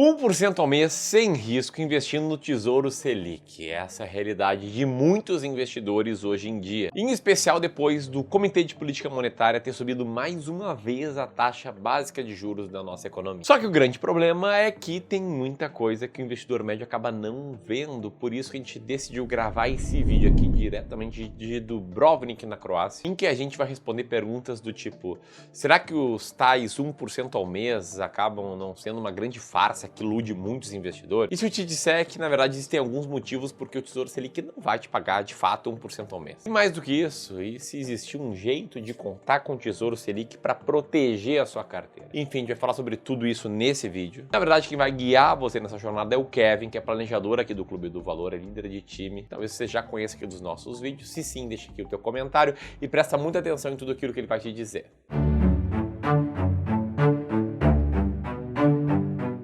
1% ao mês sem risco investindo no Tesouro Selic. Essa é a realidade de muitos investidores hoje em dia. Em especial depois do Comitê de Política Monetária ter subido mais uma vez a taxa básica de juros da nossa economia. Só que o grande problema é que tem muita coisa que o investidor médio acaba não vendo. Por isso que a gente decidiu gravar esse vídeo aqui diretamente de Dubrovnik, na Croácia, em que a gente vai responder perguntas do tipo: será que os tais 1% ao mês acabam não sendo uma grande farsa que ilude muitos investidores? E se eu te disser que, na verdade, existem alguns motivos porque o Tesouro Selic não vai te pagar, de fato, 1% ao mês? E mais do que isso, e se existir um jeito de contar com o Tesouro Selic para proteger a sua carteira? Enfim, a gente vai falar sobre tudo isso nesse vídeo. Na verdade, quem vai guiar você nessa jornada é o Kevin, que é planejador aqui do Clube do Valor, é líder de time. Talvez você já conheça aqui dos nossos vídeos. Se sim, deixa aqui o teu comentário e presta muita atenção em tudo aquilo que ele vai te dizer.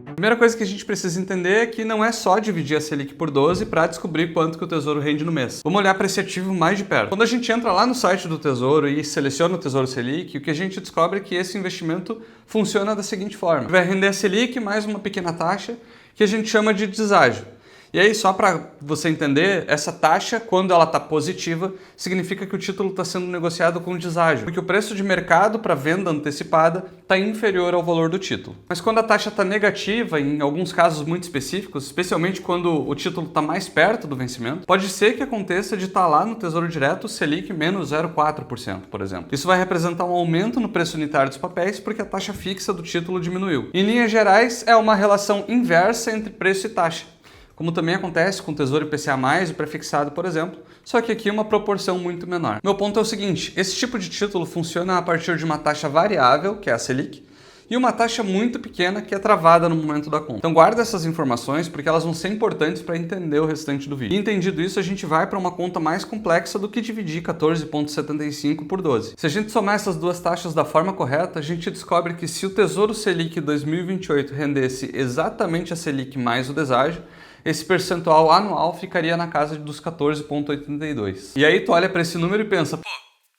A primeira coisa que a gente precisa entender é que não é só dividir a Selic por 12 para descobrir quanto que o Tesouro rende no mês. Vamos olhar para esse ativo mais de perto. Quando a gente entra lá no site do Tesouro e seleciona o Tesouro Selic, o que a gente descobre é que esse investimento funciona da seguinte forma: vai render a Selic mais uma pequena taxa que a gente chama de deságio. E aí, só para você entender, essa taxa, quando ela está positiva, significa que o título está sendo negociado com deságio, porque o preço de mercado para venda antecipada está inferior ao valor do título. Mas quando a taxa está negativa, em alguns casos muito específicos, especialmente quando o título está mais perto do vencimento, pode ser que aconteça de estar lá no Tesouro Direto Selic menos 0,4%, por exemplo. Isso vai representar um aumento no preço unitário dos papéis porque a taxa fixa do título diminuiu. Em linhas gerais, é uma relação inversa entre preço e taxa, como também acontece com o Tesouro IPCA+, o prefixado, por exemplo, só que aqui é uma proporção muito menor. Meu ponto é o seguinte: esse tipo de título funciona a partir de uma taxa variável, que é a Selic, e uma taxa muito pequena, que é travada no momento da compra. Então guarda essas informações porque elas vão ser importantes para entender o restante do vídeo. E entendido isso, a gente vai para uma conta mais complexa do que dividir 14,75 por 12. Se a gente somar essas duas taxas da forma correta, a gente descobre que se o Tesouro Selic 2028 rendesse exatamente a Selic mais o deságio, esse percentual anual ficaria na casa dos 14,82. E aí tu olha para esse número e pensa: pô,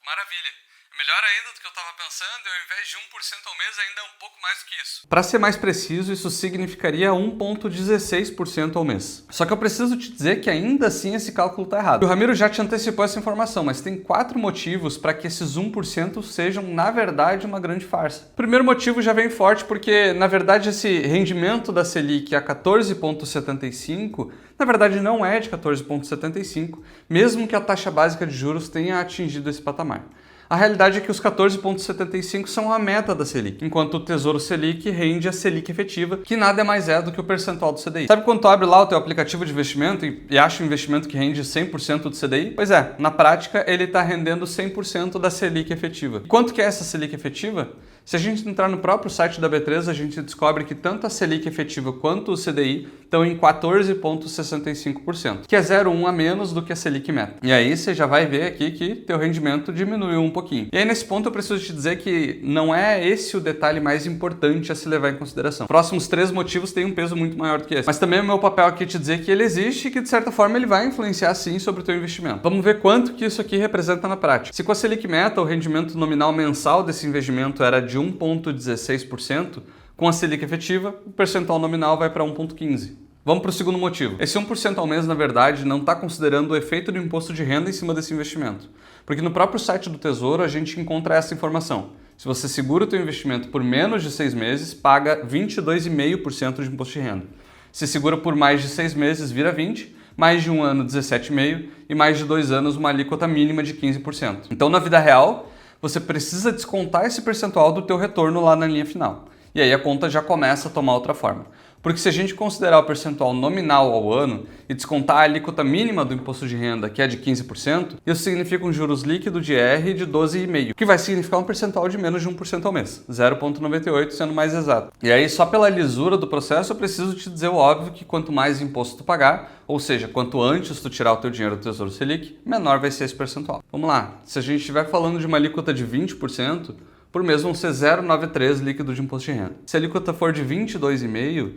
maravilha, é melhor ainda do que eu estava pensando, e ao invés de 1% ao mês ainda é um pouco mais do que isso. Para ser mais preciso, isso significaria 1,16% ao mês. Só que eu preciso te dizer que ainda assim esse cálculo está errado. O Ramiro já te antecipou essa informação, mas tem 4 motivos para que esses 1% sejam, na verdade, uma grande farsa. O primeiro motivo já vem forte porque, na verdade, esse rendimento da Selic a 14,75%, na verdade, não é de 14,75%, mesmo que a taxa básica de juros tenha atingido esse patamar. A realidade é que os 14,75 são a meta da Selic, enquanto o Tesouro Selic rende a Selic efetiva, que nada mais é do que o percentual do CDI. Sabe quando tu abre lá o teu aplicativo de investimento e acha um investimento que rende 100% do CDI? Pois é, na prática ele está rendendo 100% da Selic efetiva. E quanto que é essa Selic efetiva? Se a gente entrar no próprio site da B3, a gente descobre que tanto a Selic efetiva quanto o CDI estão em 14,65%, que é 0,1 a menos do que a Selic meta. E aí você já vai ver aqui que teu rendimento diminuiu um pouquinho. E aí nesse ponto eu preciso te dizer que não é esse o detalhe mais importante a se levar em consideração. Os próximos 3 motivos têm um peso muito maior do que esse. Mas também é o meu papel aqui te dizer que ele existe e que de certa forma ele vai influenciar sim sobre o teu investimento. Vamos ver quanto que isso aqui representa na prática. Se com a Selic meta o rendimento nominal mensal desse investimento era de 1,16%, com a Selic efetiva, o percentual nominal vai para 1,15%. Vamos para o segundo motivo. Esse 1% ao mês, na verdade, não está considerando o efeito do imposto de renda em cima desse investimento. Porque no próprio site do Tesouro a gente encontra essa informação. Se você segura o teu investimento por menos de 6 meses, paga 22,5% de imposto de renda. Se segura por mais de 6 meses, vira 20%, mais de um ano, 17,5%, e mais de 2 anos, uma alíquota mínima de 15%. Então, na vida real, você precisa descontar esse percentual do teu retorno lá na linha final. E aí a conta já começa a tomar outra forma. Porque se a gente considerar o percentual nominal ao ano e descontar a alíquota mínima do imposto de renda, que é de 15%, isso significa um juros líquido de R de 12,5%, que vai significar um percentual de menos de 1% ao mês, 0,98% sendo mais exato. E aí, só pela lisura do processo, eu preciso te dizer o óbvio que quanto mais imposto tu pagar, ou seja, quanto antes tu tirar o teu dinheiro do Tesouro Selic, menor vai ser esse percentual. Vamos lá, se a gente estiver falando de uma alíquota de 20%, por mês vão ser 0,93% líquido de imposto de renda. Se a alíquota for de 22,5%,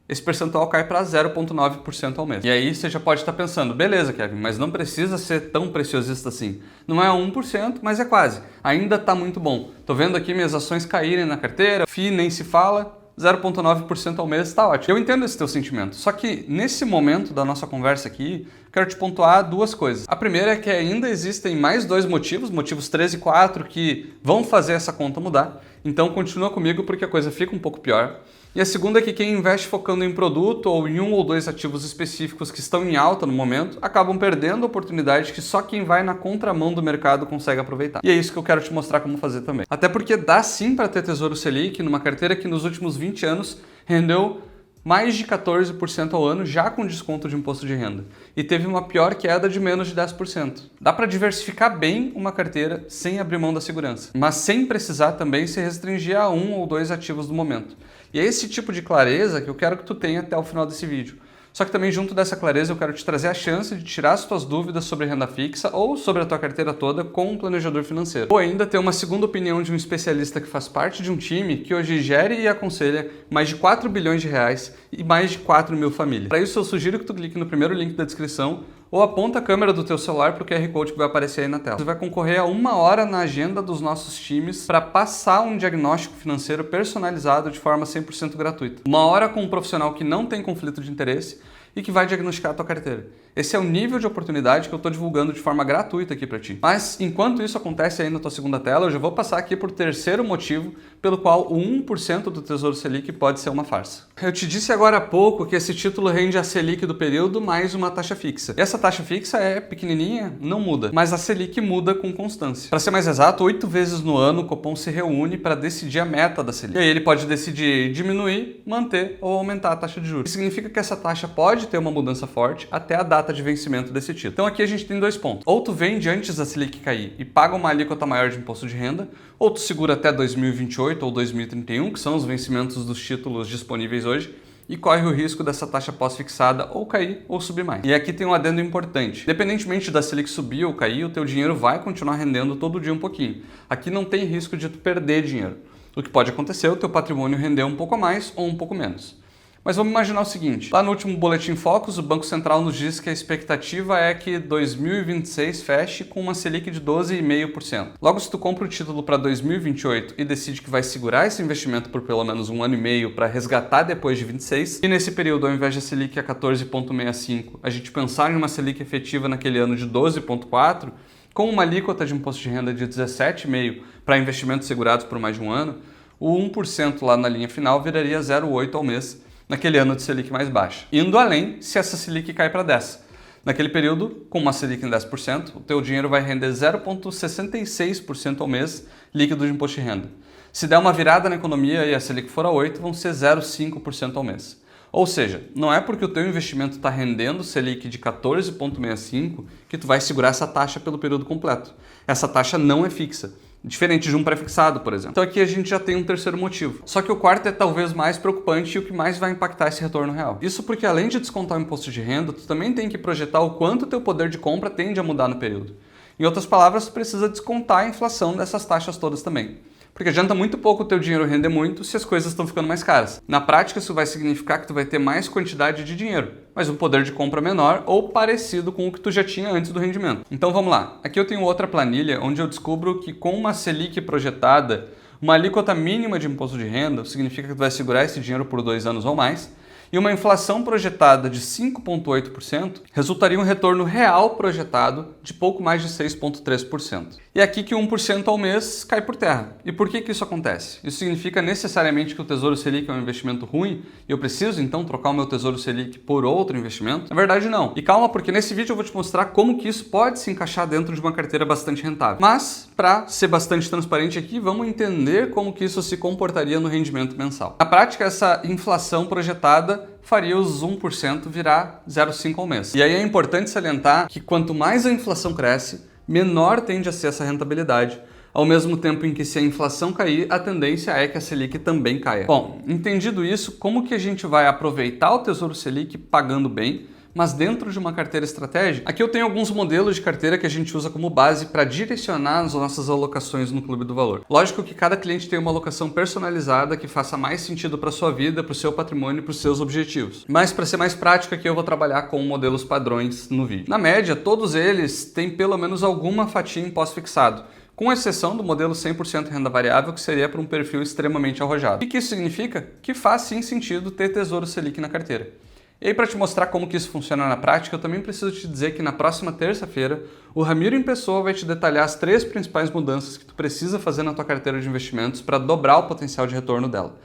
esse percentual cai para 0,9% ao mês. E aí você já pode estar pensando: beleza, Kevin, mas não precisa ser tão preciosista assim. Não é 1%, mas é quase. Ainda está muito bom. Tô vendo aqui minhas ações caírem na carteira, FII nem se fala. 0,9% ao mês está ótimo. Eu entendo esse teu sentimento, só que nesse momento da nossa conversa aqui, quero te pontuar duas coisas. A primeira é que ainda existem mais dois motivos 3 e 4, que vão fazer essa conta mudar. Então continua comigo porque a coisa fica um pouco pior. E a segunda é que quem investe focando em produto ou em um ou dois ativos específicos que estão em alta no momento, acabam perdendo a oportunidade que só quem vai na contramão do mercado consegue aproveitar. E é isso que eu quero te mostrar como fazer também. Até porque dá sim para ter Tesouro Selic numa carteira que nos últimos 20 anos rendeu mais de 14% ao ano, já com desconto de imposto de renda. E teve uma pior queda de menos de 10%. Dá para diversificar bem uma carteira sem abrir mão da segurança, mas sem precisar também se restringir a um ou dois ativos do momento. E é esse tipo de clareza que eu quero que tu tenha até o final desse vídeo. Só que também junto dessa clareza eu quero te trazer a chance de tirar as tuas dúvidas sobre renda fixa ou sobre a tua carteira toda com um planejador financeiro. Ou ainda ter uma segunda opinião de um especialista que faz parte de um time que hoje gere e aconselha mais de 4 bilhões de reais e mais de 4 mil famílias. Para isso eu sugiro que tu clique no primeiro link da descrição ou aponta a câmera do teu celular para o QR Code que vai aparecer aí na tela. Você vai concorrer a 1 hora na agenda dos nossos times para passar um diagnóstico financeiro personalizado de forma 100% gratuita. 1 hora com um profissional que não tem conflito de interesse e que vai diagnosticar a tua carteira. Esse é o nível de oportunidade que eu estou divulgando de forma gratuita aqui para ti. Mas enquanto isso acontece aí na tua segunda tela, eu já vou passar aqui por terceiro motivo pelo qual o 1% do Tesouro Selic pode ser uma farsa. Eu te disse agora há pouco que esse título rende a Selic do período mais uma taxa fixa. E essa taxa fixa é pequenininha, não muda, mas a Selic muda com constância. Para ser mais exato, 8 vezes no ano o Copom se reúne para decidir a meta da Selic. E aí ele pode decidir diminuir, manter ou aumentar a taxa de juros. Isso significa que essa taxa pode ter uma mudança forte até a data de vencimento desse título. Então aqui a gente tem dois pontos. Ou tu vende antes da Selic cair e paga uma alíquota maior de imposto de renda, ou tu segura até 2028 ou 2031, que são os vencimentos dos títulos disponíveis hoje, e corre o risco dessa taxa pós-fixada ou cair ou subir mais. E aqui tem um adendo importante. Independentemente da Selic subir ou cair, o teu dinheiro vai continuar rendendo todo dia um pouquinho. Aqui não tem risco de tu perder dinheiro. O que pode acontecer é o teu patrimônio render um pouco a mais ou um pouco menos. Mas vamos imaginar o seguinte, lá no último Boletim Focus, o Banco Central nos diz que a expectativa é que 2026 feche com uma Selic de 12,5%. Logo, se tu compra o título para 2028 e decide que vai segurar esse investimento por pelo menos 1 ano e meio para resgatar depois de 26, e nesse período, ao invés de a Selic a 14,65, a gente pensar em uma Selic efetiva naquele ano de 12,4%, com uma alíquota de imposto de renda de 17,5% para investimentos segurados por mais de um ano, o 1% lá na linha final viraria 0,8% ao mês, naquele ano de Selic mais baixa. Indo além, se essa Selic cai para 10%. Naquele período, com uma Selic em 10%, o teu dinheiro vai render 0,66% ao mês líquido de imposto de renda. Se der uma virada na economia e a Selic for a 8%, vão ser 0,5% ao mês. Ou seja, não é porque o teu investimento está rendendo Selic de 14,65% que tu vai segurar essa taxa pelo período completo. Essa taxa não é fixa. Diferente de um pré-fixado, por exemplo. Então aqui a gente já tem um terceiro motivo. Só que o quarto é talvez mais preocupante e o que mais vai impactar esse retorno real. Isso porque além de descontar o imposto de renda, tu também tem que projetar o quanto o teu poder de compra tende a mudar no período. Em outras palavras, tu precisa descontar a inflação dessas taxas todas também. Porque adianta muito pouco o teu dinheiro render muito se as coisas estão ficando mais caras. Na prática, isso vai significar que tu vai ter mais quantidade de dinheiro, mas um poder de compra menor ou parecido com o que tu já tinha antes do rendimento. Então vamos lá. Aqui eu tenho outra planilha onde eu descubro que com uma Selic projetada, uma alíquota mínima de imposto de renda, significa que tu vai segurar esse dinheiro por 2 anos ou mais, e uma inflação projetada de 5,8% resultaria em um retorno real projetado de pouco mais de 6,3%. E é aqui que 1% ao mês cai por terra. E por que isso acontece? Isso significa necessariamente que o Tesouro Selic é um investimento ruim e eu preciso então trocar o meu Tesouro Selic por outro investimento? Na verdade não. E calma, porque nesse vídeo eu vou te mostrar como que isso pode se encaixar dentro de uma carteira bastante rentável. Mas, para ser bastante transparente aqui, vamos entender como que isso se comportaria no rendimento mensal. Na prática, essa inflação projetada faria os 1% virar 0,5% ao mês. E aí é importante salientar que quanto mais a inflação cresce, menor tende a ser essa rentabilidade, ao mesmo tempo em que se a inflação cair, a tendência é que a Selic também caia. Bom, entendido isso, como que a gente vai aproveitar o Tesouro Selic pagando bem, mas dentro de uma carteira estratégica? Aqui eu tenho alguns modelos de carteira que a gente usa como base para direcionar as nossas alocações no Clube do Valor. Lógico que cada cliente tem uma alocação personalizada que faça mais sentido para a sua vida, para o seu patrimônio e para os seus objetivos. Mas para ser mais prático aqui eu vou trabalhar com modelos padrões no vídeo. Na média, todos eles têm pelo menos alguma fatia em pós-fixado, com exceção do modelo 100% renda variável, que seria para um perfil extremamente arrojado. O que isso significa? Que faz sim sentido ter Tesouro Selic na carteira. E aí, para te mostrar como que isso funciona na prática, eu também preciso te dizer que na próxima terça-feira, o Ramiro em pessoa vai te detalhar as 3 principais mudanças que tu precisa fazer na tua carteira de investimentos para dobrar o potencial de retorno dela.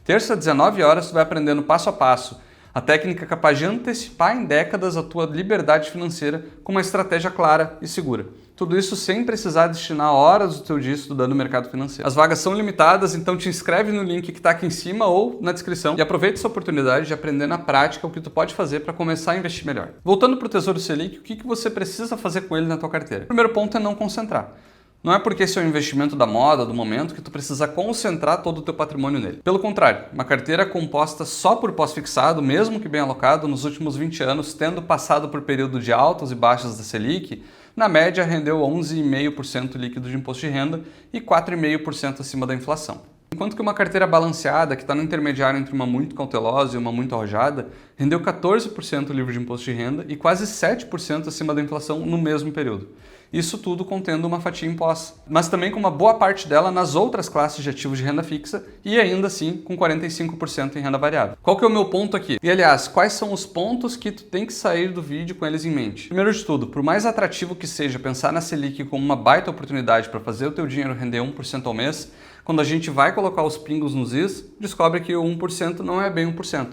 Terça, 19 horas, tu vai aprendendo passo a passo a técnica capaz de antecipar em décadas a tua liberdade financeira com uma estratégia clara e segura. Tudo isso sem precisar destinar horas do teu dia estudando o mercado financeiro. As vagas são limitadas, então te inscreve no link que está aqui em cima ou na descrição e aproveita essa oportunidade de aprender na prática o que tu pode fazer para começar a investir melhor. Voltando para o Tesouro Selic, o que você precisa fazer com ele na tua carteira? O primeiro ponto é não concentrar. Não é porque esse é um investimento da moda, do momento, que tu precisa concentrar todo o teu patrimônio nele. Pelo contrário, uma carteira composta só por pós-fixado, mesmo que bem alocado, nos últimos 20 anos, tendo passado por período de altos e baixas da Selic, na média rendeu 11,5% líquido de imposto de renda e 4,5% acima da inflação. Enquanto que uma carteira balanceada, que está no intermediário entre uma muito cautelosa e uma muito arrojada, rendeu 14% livre de imposto de renda e quase 7% acima da inflação no mesmo período. Isso tudo contendo uma fatia imposta, mas também com uma boa parte dela nas outras classes de ativos de renda fixa e ainda assim com 45% em renda variável. Qual que é o meu ponto aqui? E aliás, quais são os pontos que tu tem que sair do vídeo com eles em mente? Primeiro de tudo, por mais atrativo que seja pensar na Selic como uma baita oportunidade para fazer o teu dinheiro render 1% ao mês, quando a gente vai colocar os pingos nos is, descobre que o 1% não é bem 1%.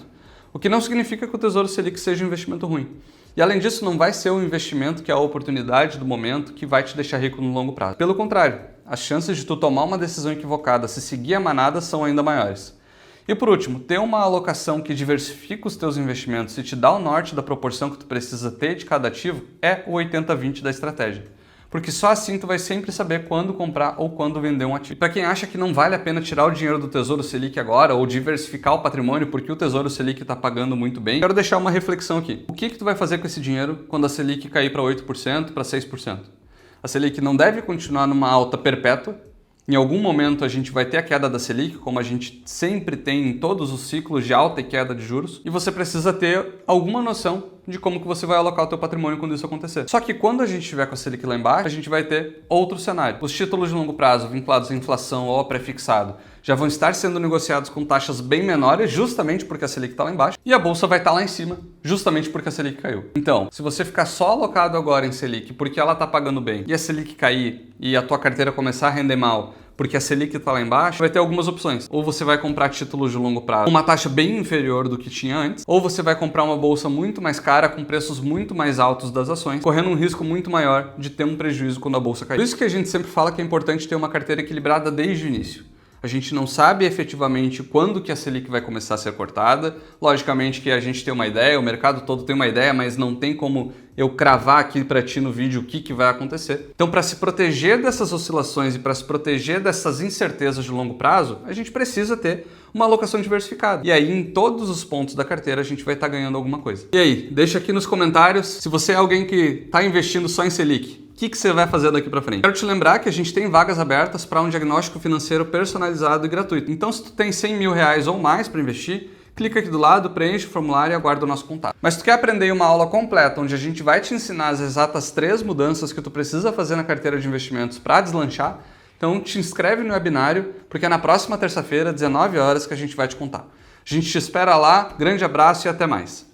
O que não significa que o Tesouro Selic seja um investimento ruim. E além disso, não vai ser um investimento que é a oportunidade do momento que vai te deixar rico no longo prazo. Pelo contrário, as chances de tu tomar uma decisão equivocada se seguir a manada são ainda maiores. E por último, ter uma alocação que diversifica os teus investimentos e te dá o norte da proporção que tu precisa ter de cada ativo é o 80-20 da estratégia. Porque só assim tu vai sempre saber quando comprar ou quando vender um ativo. E para quem acha que não vale a pena tirar o dinheiro do Tesouro Selic agora ou diversificar o patrimônio porque o Tesouro Selic está pagando muito bem, quero deixar uma reflexão aqui. O que tu vai fazer com esse dinheiro quando a Selic cair para 8%, para 6%? A Selic não deve continuar numa alta perpétua. Em algum momento a gente vai ter a queda da Selic, como a gente sempre tem em todos os ciclos de alta e queda de juros, e você precisa ter alguma noção de como que você vai alocar o teu patrimônio quando isso acontecer. Só que quando a gente estiver com a Selic lá embaixo, a gente vai ter outro cenário. Os títulos de longo prazo vinculados à inflação ou a pré-fixado já vão estar sendo negociados com taxas bem menores, justamente porque a Selic está lá embaixo, e a bolsa vai estar lá em cima, justamente porque a Selic caiu. Então, se você ficar só alocado agora em Selic porque ela está pagando bem, e a Selic cair e a tua carteira começar a render mal, porque a Selic está lá embaixo, vai ter algumas opções. Ou você vai comprar títulos de longo prazo com uma taxa bem inferior do que tinha antes, ou você vai comprar uma bolsa muito mais cara, com preços muito mais altos das ações, correndo um risco muito maior de ter um prejuízo quando a bolsa cair. Por isso que a gente sempre fala que é importante ter uma carteira equilibrada desde o início. A gente não sabe efetivamente quando que a Selic vai começar a ser cortada. Logicamente que a gente tem uma ideia, o mercado todo tem uma ideia, mas não tem como eu cravar aqui para ti no vídeo o que vai acontecer. Então, para se proteger dessas oscilações e para se proteger dessas incertezas de longo prazo, a gente precisa ter uma alocação diversificada. E aí, em todos os pontos da carteira, a gente vai estar ganhando alguma coisa. E aí, deixa aqui nos comentários se você é alguém que está investindo só em Selic. O que você vai fazer daqui para frente? Quero te lembrar que a gente tem vagas abertas para um diagnóstico financeiro personalizado e gratuito. Então, se tu tem 100 mil reais ou mais para investir, clica aqui do lado, preenche o formulário e aguarda o nosso contato. Mas se tu quer aprender uma aula completa, onde a gente vai te ensinar as exatas 3 mudanças que tu precisa fazer na carteira de investimentos para deslanchar, então te inscreve no webinário, porque é na próxima terça-feira, 19 horas, que a gente vai te contar. A gente te espera lá, grande abraço e até mais.